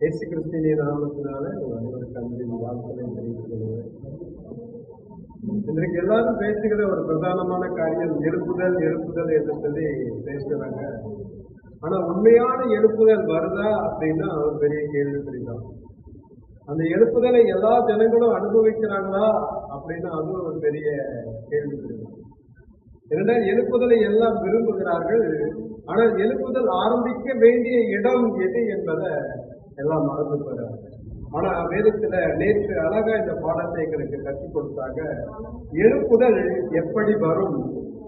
இயேசு கிறிஸ்துவின் நாமத்தினால உங்கள் அனைவருக்கு அன்பின் வாழ்த்துக்களை தெரிவித்துக் கொள்கிறேன். இன்றைக்கு எல்லாரும் பேசுகிற ஒரு பிரதானமான காரியம் எழுப்புதல் எழுப்புதல் என்று சொல்லி பேசுகிறாங்க. ஆனா உண்மையான எழுப்புதல் வருதா அப்படின்னா ஒரு பெரிய கேள்விக்குறிதான். அந்த எழுப்புதலை எல்லா ஜனங்களும் அனுபவிக்கிறாங்களா அப்படின்னா அதுவும் ஒரு பெரிய கேள்விக்குறிதான். இரண்டாவது, எழுப்புதலை எல்லாம் விரும்புகிறார்கள். ஆனால் எழுப்புதல் ஆரம்பிக்க வேண்டிய இடம் எது என்பதை எல்லாம் மறந்து போறாங்க. ஆனா வேதத்துல நேற்று அழகா இந்த பாடத்தை எங்களுக்கு கற்றுக் கொடுத்தாங்க. எழுப்புதல் எப்படி வரும்,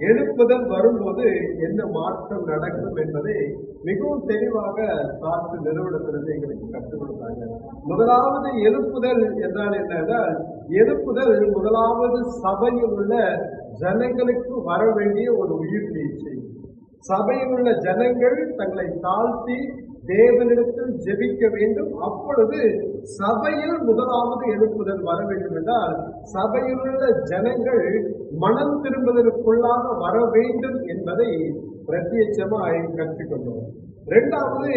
எழுப்புதல் வரும்போது என்ன மாற்றம் நடக்கும் என்பதை மிகவும் தெளிவாக சார்பு நிறுவனத்திலிருந்து எங்களுக்கு கற்றுக் கொடுத்தாங்க. முதலாவது எழுப்புதல் என்றால் என்னென்றால், எழுப்புதல் முதலாவது சபையில் உள்ள ஜனங்களுக்கு வர வேண்டிய ஒரு உயிர் நீச்சை. சபையில் உள்ள ஜனங்கள் தங்களை தாழ்த்தி தேவனிடத்தில் ஜெபிக்க வேண்டும். அப்பொழுது சபையில் முதலாவது எழுப்புதல் வர வேண்டும் என்றால் சபையில் உள்ள ஜனங்கள் மனம் திரும்புவதற்குள்ளாக வர வேண்டும் என்பதை பிரத்யட்சமாய் கற்றுக்கொண்டோம். இரண்டாவது,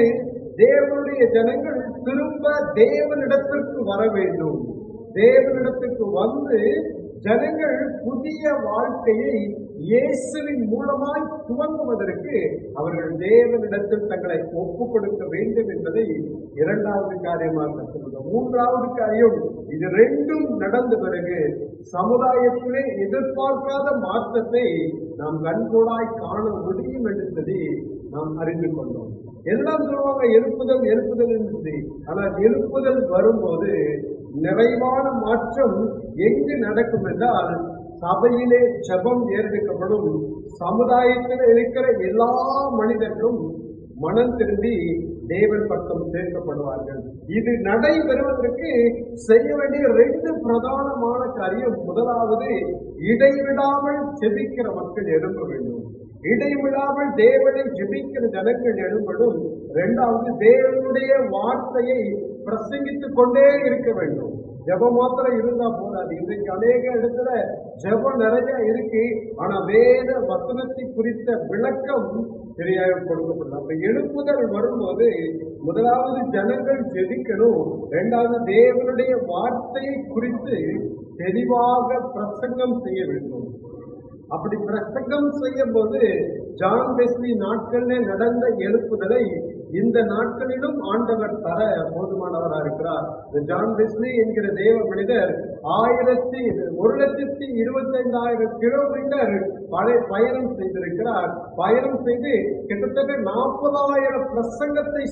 தேவனுடைய ஜனங்கள் திரும்ப தேவனிடத்திற்கு வர வேண்டும். தேவனிடத்திற்கு வந்து ஜனங்கள் புதிய வாழ்க்கையை இயேசுவின் மூலமாய் துவங்குவதற்கு அவர்கள் தேவனிடத்தில் தங்களை ஒப்புக் கொடுக்க வேண்டும் என்பதை இரண்டாவது காரியமாக கற்றுக்கொண்டோம். மூன்றாவது காரியம், இது ரெண்டும் நடந்த பிறகு சமுதாயத்திலே எதிர்பார்க்காத மாற்றத்தை நாம் கண்கூடாய் காண முடியும் என்பதை நாம் அறிந்து கொண்டோம். எல்லாம் சொல்லுவாங்க எழுப்புதல் எழுப்புதல் என்று. ஆனால் எழுப்புதல் வரும்போது நிறைவான மாற்றம் எங்கு நடக்கும் என்றால் சபையிலே ஜெபம் ஏறெடுக்கப்படும். சமுதாயத்தில் இருக்கிற எல்லா மனிதர்களும் மனம் திரும்பி தேவன் பக்கம் சேர்க்கப்படுவார்கள். இது நடைபெறுவதற்கு செய்ய வேண்டிய ரெண்டு பிரதானமான காரியம். முதலாவது, இடைவிடாமல் ஜெபிக்கிற மக்கள் எழும்ப வேண்டும். இடைவிடாமல் தேவனை ஜெபிக்கிற ஜனங்கள் எழும்படும். இரண்டாவது, தேவனுடைய வார்த்தையை பிரசங்கித்துக் கொண்டே இருக்க வேண்டும். ஜெபம் மாத்திரம் இருந்தா போதாது. இன்றைக்கு அநேக இடத்துல ஜெபம் நிறைய இருக்கு, ஆனா வேத வசனத்தை குறித்த விளக்கம் சரியாக கொடுக்கப்படும். அப்ப எழுப்புதல் வரும்போது முதலாவது ஜனங்கள் ஜெபிக்கணும். இரண்டாவது, தேவனுடைய வார்த்தையை குறித்து தெளிவாக பிரசங்கம் செய்ய வேண்டும். அப்படி பிரசங்கம் செய்யும் போது ஜான் வெஸ்லி நாட்களிலே நடந்த எழுப்புதலை இந்த நாட்களிலும் ஆண்டவர் தர போதுமானவராக இருக்கிறார். ஜான் வெஸ்லி என்கிற தேவ மனிதர் 1,25,000 கிலோமீட்டர் பயணம் செய்திருக்கிறார். பயணம் செய்து கிட்டத்தட்ட 40,000 பிரசங்கத்தை